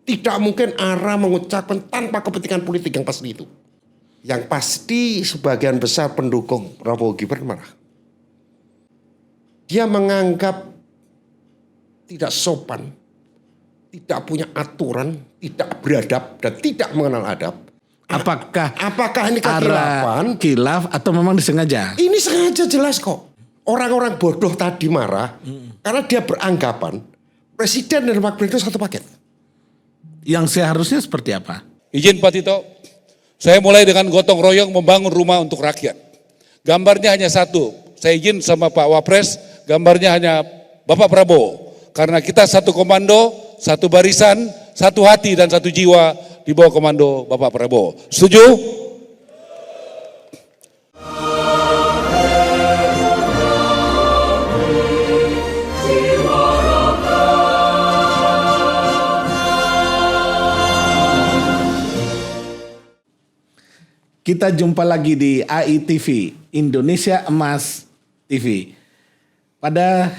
Tidak mungkin Ara mengucapkan tanpa kepentingan politik yang pasti itu. Yang pasti sebagian besar pendukung Prabowo Gibran marah. Dia menganggap tidak sopan, tidak punya aturan, tidak beradab, dan tidak mengenal adab. Apakah ini kekhilafan? Khilaf atau memang disengaja? Ini sengaja jelas kok. Orang-orang bodoh tadi marah karena dia beranggapan presiden dan wakil presiden itu satu paket. Yang seharusnya seperti apa? Izin Pak Tito, saya mulai dengan gotong royong membangun rumah untuk rakyat. Gambarnya hanya satu, saya izin sama Pak Wapres, gambarnya hanya Bapak Prabowo. Karena kita satu komando, satu barisan, satu hati dan satu jiwa di bawah komando Bapak Prabowo. Setuju? Kita jumpa lagi di AITV, Indonesia Emas TV. Pada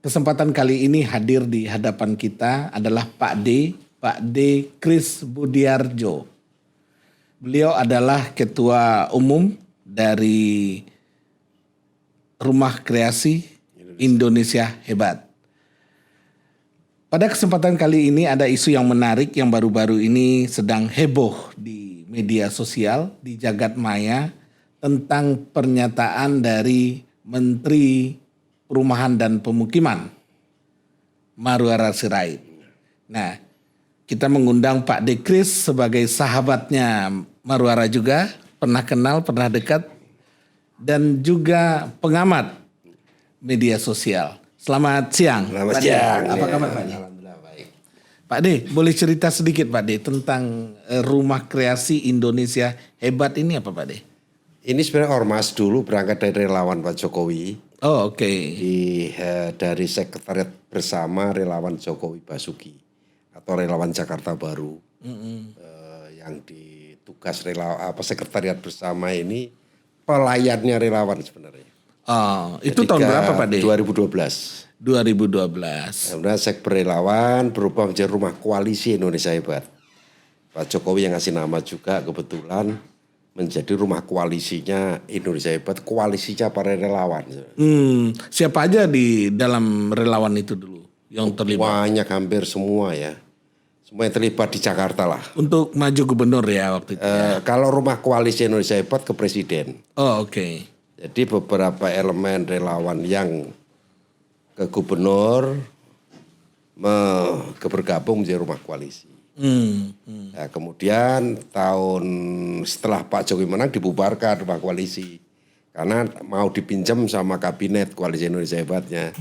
kesempatan kali ini hadir di hadapan kita adalah Pak D. Kris Budiarjo. Beliau adalah Ketua Umum dari Rumah Kreasi Indonesia Hebat. Pada kesempatan kali ini ada isu yang menarik yang baru-baru ini sedang heboh di media sosial, di jagat maya, tentang pernyataan dari Menteri Perumahan dan Pemukiman, Maruara Sirait. Nah, kita mengundang Pak D. Kris sebagai sahabatnya Maruara juga, pernah kenal, pernah dekat, dan juga pengamat media sosial. Selamat siang. Selamat siang. Apa kabar Pak D? Alhamdulillah baik. Pak D, boleh cerita sedikit Pak D tentang Rumah Kreasi Indonesia Hebat ini apa Pak D? Ini sebenarnya ormas dulu berangkat dari relawan Pak Jokowi. Oh oke. Dari sekretariat bersama relawan Jokowi Basuki atau relawan Jakarta Baru. Yang ditugas sekretariat bersama ini pelayannya relawan sebenarnya. Oh, itu tahun berapa Pak D? 2012. 2012. Kemudian sekber relawan berubah menjadi Rumah Koalisi Indonesia Hebat. Pak Jokowi yang ngasih nama juga kebetulan menjadi rumah koalisinya Indonesia Hebat, koalisinya para relawan. Siapa aja di dalam relawan itu dulu yang terlibat? Banyak, hampir semua ya. Semua yang terlibat di Jakarta lah. Untuk maju gubernur ya waktu itu. Kalau rumah koalisi Indonesia Hebat ke presiden. Oh oke. Jadi beberapa elemen relawan yang ke gubernur bergabung menjadi rumah koalisi. Nah, kemudian setelah Pak Jokowi menang dibubarkan rumah koalisi karena mau dipinjam sama kabinet koalisi Indonesia Hebatnya.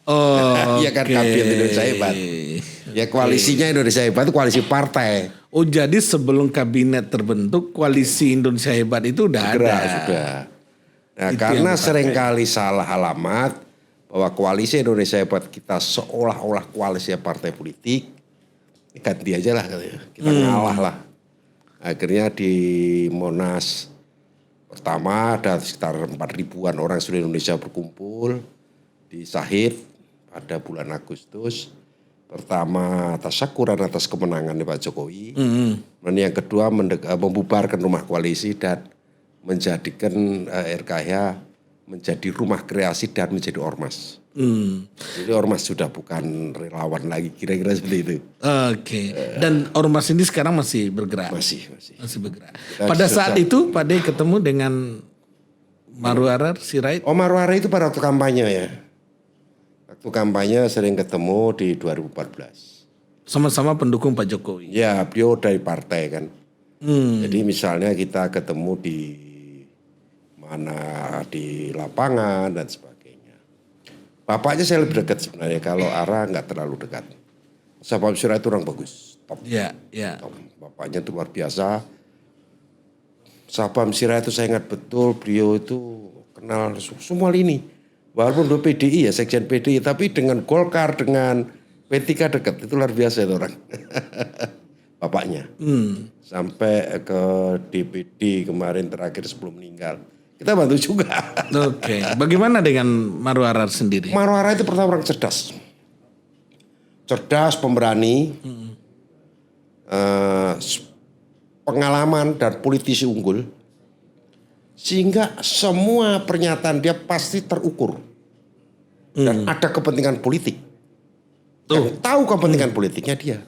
Oh, iya kan kabinet Indonesia Hebat. Ya koalisinya Indonesia Hebat itu koalisi partai. Oh jadi sebelum kabinet terbentuk koalisi Indonesia Hebat itu udah ada. Sudah. Nah, Itu karena seringkali salah alamat bahwa koalisi Indonesia Hebat kita seolah-olah koalisi partai politik, ganti aja lah kita ngalah lah. Akhirnya di Monas pertama ada sekitar 4.000-an orang seluruh Indonesia berkumpul di Sahid pada bulan Agustus. Pertama tasyakuran atas kemenangan Pak Jokowi. Dan yang kedua membubarkan rumah koalisi dan menjadikan RKH menjadi rumah kreasi dan menjadi ormas. Jadi ormas sudah bukan relawan lagi, kira-kira seperti itu. Oke. Dan ormas ini sekarang masih bergerak? Masih. Masih bergerak. Pada saat itu Pak D ketemu dengan Maruara Sirait? Oh Maruara itu pada waktu kampanye ya. Waktu kampanye sering ketemu di 2014. Sama-sama pendukung Pak Jokowi? Ya beliau dari partai kan. Jadi misalnya kita ketemu di mana di lapangan dan sebagainya. Bapaknya saya lebih dekat sebenarnya, kalau Ara nggak terlalu dekat. Sabam Sirait itu orang bagus, top. Iya. Top. Bapaknya itu luar biasa. Sabam Sirait itu saya ingat betul, beliau itu kenal semua lini. Walaupun dua PDI ya, sekjen PDI, tapi dengan Golkar, dengan P3 dekat, itu luar biasa itu orang. Bapaknya. Sampai ke DPD kemarin terakhir sebelum meninggal. Kita bantu juga. Oke. Bagaimana dengan Maruara sendiri? Maruara itu pertama orang cerdas. Cerdas, pemberani. pengalaman dan politisi unggul, sehingga semua pernyataan dia pasti terukur dan ada kepentingan politik. Yang tahu kepentingan politiknya dia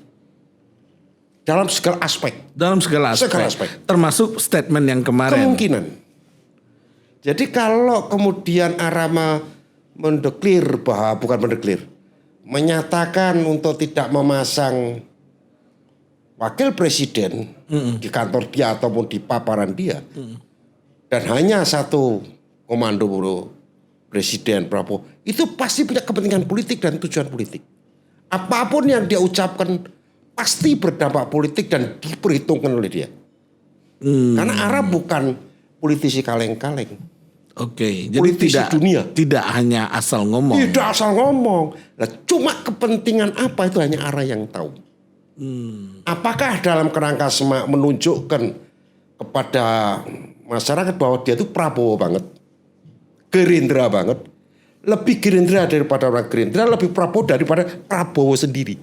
dalam segala aspek. Segala aspek. Termasuk statement yang kemarin. Kemungkinan. Jadi kalau kemudian Arama mendeklir bahwa bukan mendeklir, menyatakan untuk tidak memasang wakil presiden di kantor dia ataupun di paparan dia, dan hanya satu komando presiden Prabowo, itu pasti punya kepentingan politik dan tujuan politik. Apapun yang dia ucapkan pasti berdampak politik dan diperhitungkan oleh dia. Karena Ara bukan politisi kaleng-kaleng. Oke, jadi Politisi dunia. Tidak hanya asal ngomong. Tidak asal ngomong. Nah, cuma kepentingan apa itu hanya Ara yang tahu. Apakah dalam kerangka semak menunjukkan kepada masyarakat bahwa dia itu Prabowo banget, Gerindra banget, lebih Gerindra daripada orang Gerindra, lebih Prabowo daripada Prabowo sendiri.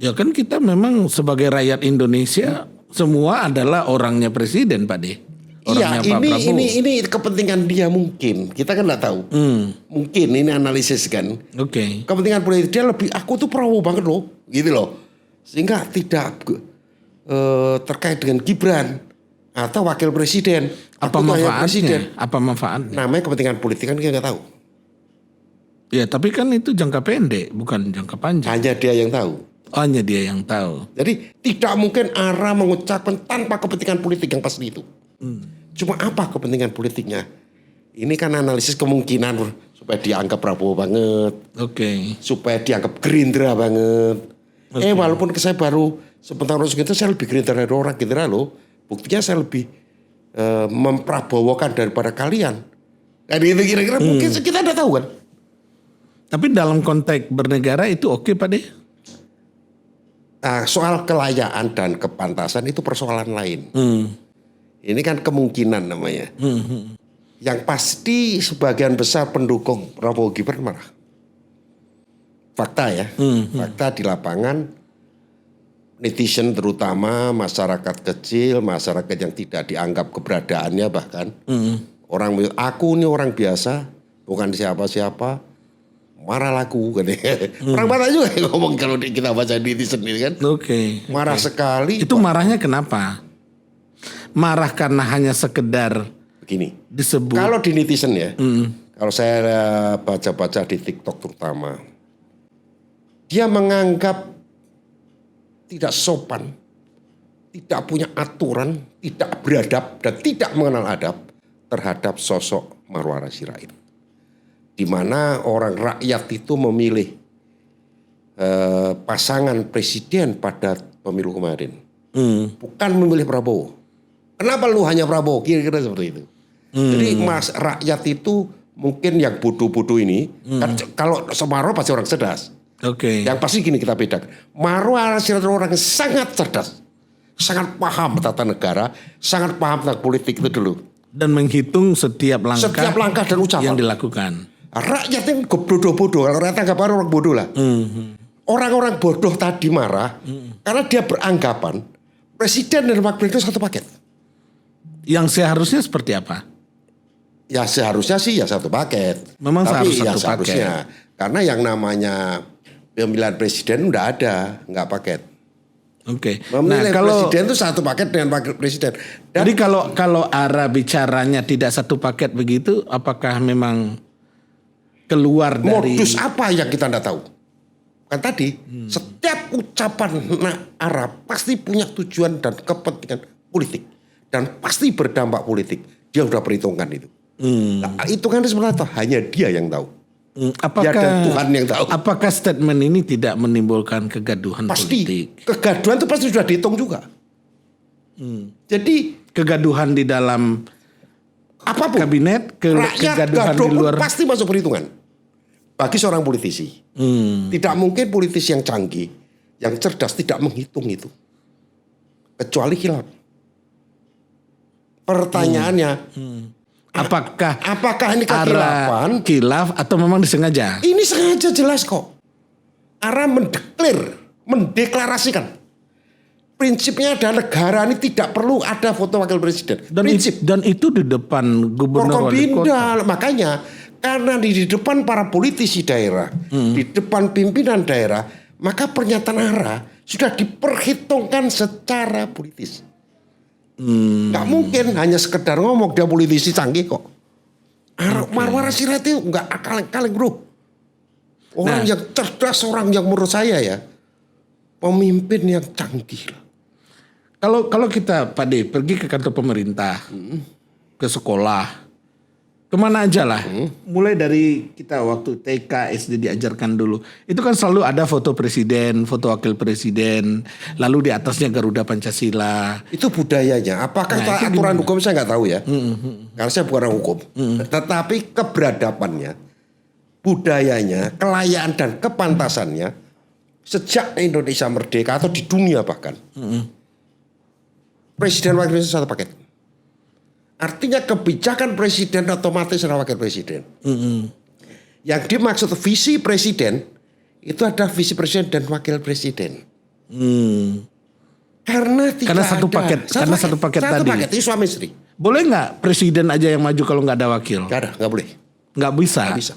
Ya kan kita memang sebagai rakyat Indonesia semua adalah orangnya presiden, Pak De. Iya, ini kepentingan dia mungkin. Kita kan nggak tahu. Mungkin ini analisis kan. Oke. Kepentingan politik dia lebih, aku tuh Prabowo banget loh, gitu loh. Sehingga tidak terkait dengan Gibran atau wakil presiden. Apa manfaatnya? Apa manfaatnya? Namanya kepentingan politik kan kita nggak tahu. Ya, tapi kan itu jangka pendek, bukan jangka panjang. Hanya dia yang tahu. Hanya dia yang tahu. Jadi tidak mungkin Ara mengucapkan tanpa kepentingan politik yang pasti itu. Cuma apa kepentingan politiknya? Ini kan analisis kemungkinan supaya dianggap Prabowo banget. Oke. Supaya dianggap Gerindra banget. Walaupun saya baru sebentar itu saya lebih Gerindra dari orang Gerindra loh. Buktinya saya lebih memprabowokan daripada kalian. Kan itu kira-kira mungkin kita udah tahu kan. Tapi dalam konteks bernegara itu oke, Pak De? Nah, soal kelayaan dan kepantasan itu persoalan lain. Ini kan kemungkinan namanya. Yang pasti sebagian besar pendukung Prabowo Gibran marah. Fakta ya. Fakta di lapangan, netizen terutama, masyarakat kecil, masyarakat yang tidak dianggap keberadaannya bahkan. Orang, aku ini orang biasa, bukan siapa-siapa, marah laku. Orang marah juga ngomong kalau kita baca netizen ini kan. Oke. Marah sekali. Itu marahnya kenapa? Marah karena hanya sekedar begini. disebut. Kalau di netizen ya, kalau saya baca-baca di TikTok terutama, dia menganggap tidak sopan, tidak punya aturan, tidak beradab dan tidak mengenal adab terhadap sosok Marwara Sirait. Di mana orang rakyat itu memilih pasangan presiden pada pemilu kemarin, bukan memilih Prabowo. Kenapa lu hanya Prabowo? Kira-kira seperti itu. Jadi rakyat itu mungkin yang bodoh-bodoh ini, kan kalau Marwara pasti orang cerdas. Oke. Yang pasti gini kita bedakan. Marwara Sirait orang yang sangat cerdas, sangat paham tata negara, sangat paham tentang politik itu dulu. Dan menghitung setiap langkah dan ucapan yang dilakukan. Rakyat yang bodoh-bodoh, kalau rakyat anggap orang bodoh lah. Orang-orang bodoh tadi marah karena dia beranggapan presiden dan wakil presiden itu satu paket. Yang seharusnya seperti apa? Ya seharusnya sih ya satu paket. Memang tapi satu seharusnya. Karena yang namanya pemilihan presiden udah ada, nggak paket. Oke. Memilih presiden itu satu paket dengan wakil presiden. Dan jadi kalau Ara bicaranya tidak satu paket begitu, apakah memang keluar dari modus apa yang kita tidak tahu? Kan tadi setiap ucapan Ara pasti punya tujuan dan kepentingan politik dan pasti berdampak politik. Dia udah perhitungkan itu. Nah, hitungannya sebenarnya hanya dia yang tahu. Apakah dia dan Tuhan yang tahu. Apakah statement ini tidak menimbulkan kegaduhan pasti, politik? Kegaduhan itu pasti sudah dihitung juga. Jadi kegaduhan di dalam apapun kabinet, rakyat kegaduhan di luar pasti masuk perhitungan. Bagi seorang politisi, tidak mungkin politisi yang canggih, yang cerdas tidak menghitung itu, kecuali khilaf. Pertanyaannya, apakah ini kekhilafan? Khilaf atau memang disengaja? Ini sengaja jelas kok. Ara mendeklarasikan prinsipnya adalah negara ini tidak perlu ada foto wakil presiden. Prinsip. Dan itu di depan gubernur wali kota. Forkopimda. Makanya karena di depan para politisi daerah, di depan pimpinan daerah, maka pernyataan arah sudah diperhitungkan secara politis. Nggak mungkin hanya sekedar ngomong, dia politisi canggih kok. Marwara Sirait itu nggak kaleng-kaleng bro. Orang yang cerdas, orang yang menurut saya ya pemimpin yang canggih. Kalau kita Pak D pergi ke kantor pemerintah, ke sekolah, kemana aja lah. Mulai dari kita waktu TK, SD diajarkan dulu. Itu kan selalu ada foto presiden, foto wakil presiden. Lalu di atasnya Garuda Pancasila. Itu budayanya. Apakah itu aturan hukum saya nggak tahu ya. Karena saya bukan orang hukum. Tetapi keberadabannya, budayanya, kelayaan dan kepantasannya sejak Indonesia merdeka atau di dunia bahkan. Presiden wakil presiden satu paket. Artinya kebijakan presiden otomatis adalah wakil presiden. Yang dimaksud visi presiden itu ada visi presiden dan wakil presiden. Karena satu paket tadi. Satu paket itu suami istri. Boleh nggak presiden aja yang maju kalau nggak ada wakil? Nggak boleh. Nggak bisa. Nggak bisa.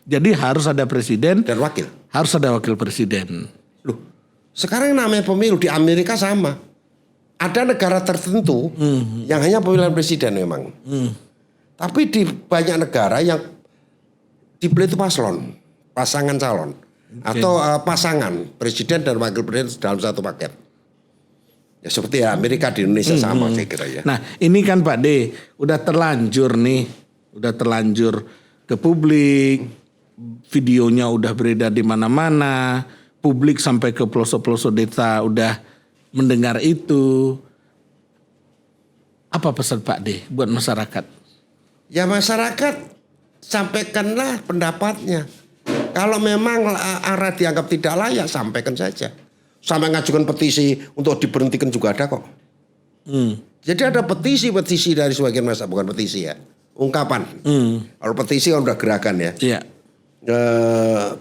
Jadi harus ada presiden dan wakil. Harus ada wakil presiden. Loh, sekarang namanya pemilu di Amerika sama. Ada negara tertentu yang hanya pemilihan presiden memang. Tapi di banyak negara yang dipilih itu pasangan calon. Atau pasangan presiden dan wakil presiden dalam satu paket. Ya seperti Amerika di Indonesia sama saya kira ya. Nah ini kan Pak D udah terlanjur ke publik, videonya udah beredar di mana-mana, publik sampai ke pelosok-pelosok desa udah mendengar itu. Apa pesan Pak D buat masyarakat? Ya masyarakat sampaikanlah pendapatnya. Kalau memang arah dianggap tidak layak, sampaikan saja. Sampai ngajukan petisi untuk diberhentikan juga ada kok. Jadi ada petisi dari sebagian masyarakat, bukan petisi ya, ungkapan. Kalau petisi kan udah gerakan ya. Iya.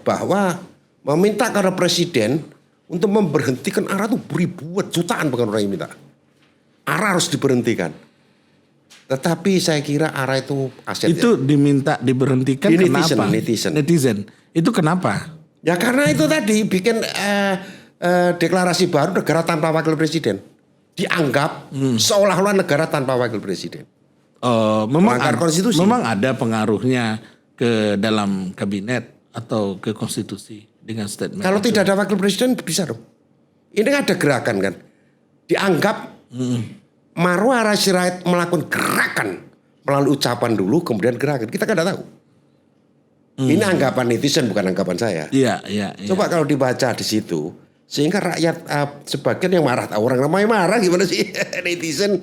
Bahwa meminta kepada presiden untuk memberhentikan ARA itu ribuan, jutaan bahkan orang yang minta. ARA harus diberhentikan. Tetapi saya kira ARA itu aset. Itu diminta diberhentikan kenapa? Netizen. Itu kenapa? Ya karena itu tadi bikin deklarasi baru negara tanpa wakil presiden. Dianggap seolah-olah negara tanpa wakil presiden. Memang ada pengaruhnya ke dalam kabinet atau ke konstitusi dengan statement. Kalau tidak ada wakil presiden bisa dong. Ini kan ada gerakan kan. Dianggap Marwara Sirait melakukan gerakan melalui ucapan dulu kemudian gerakan. Kita kan tidak tahu. Ini anggapan netizen bukan anggapan saya. Iya. Coba kalau dibaca di situ sehingga rakyat sebagian yang marah, orang ramai marah gimana sih netizen.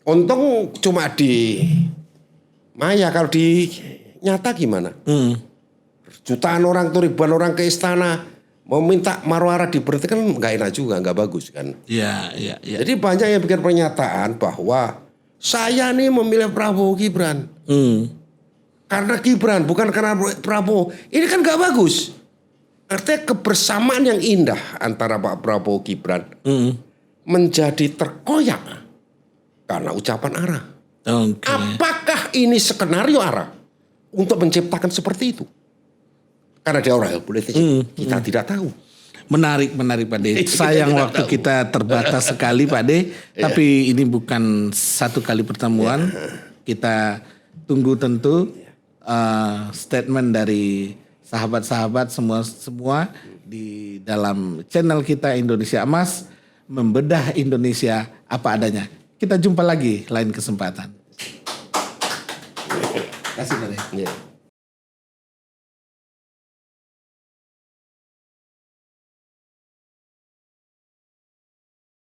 Untung cuma di maya, kalau di nyata gimana? Jutaan orang tuh, ribuan orang ke istana mau minta Marwara diberhentikan, nggak enak juga, nggak bagus kan? Iya. Jadi banyak yang bikin pernyataan bahwa saya nih memilih Prabowo Gibran karena Gibran, bukan karena Prabowo. Ini kan nggak bagus. Artinya kebersamaan yang indah antara Pak Prabowo Gibran menjadi terkoyak karena ucapan ARA. Okay. Apakah ini skenario ARA untuk menciptakan seperti itu? Karena dia orang politik, kita tidak tahu. Menarik Pak D. Sayang waktu kita terbatas sekali Pak D. Tapi ini bukan satu kali pertemuan. Kita tunggu tentu statement dari sahabat-sahabat semua di dalam channel kita Indonesia Emas, membedah Indonesia apa adanya. Kita jumpa lagi lain kesempatan. Terima kasih Pak D.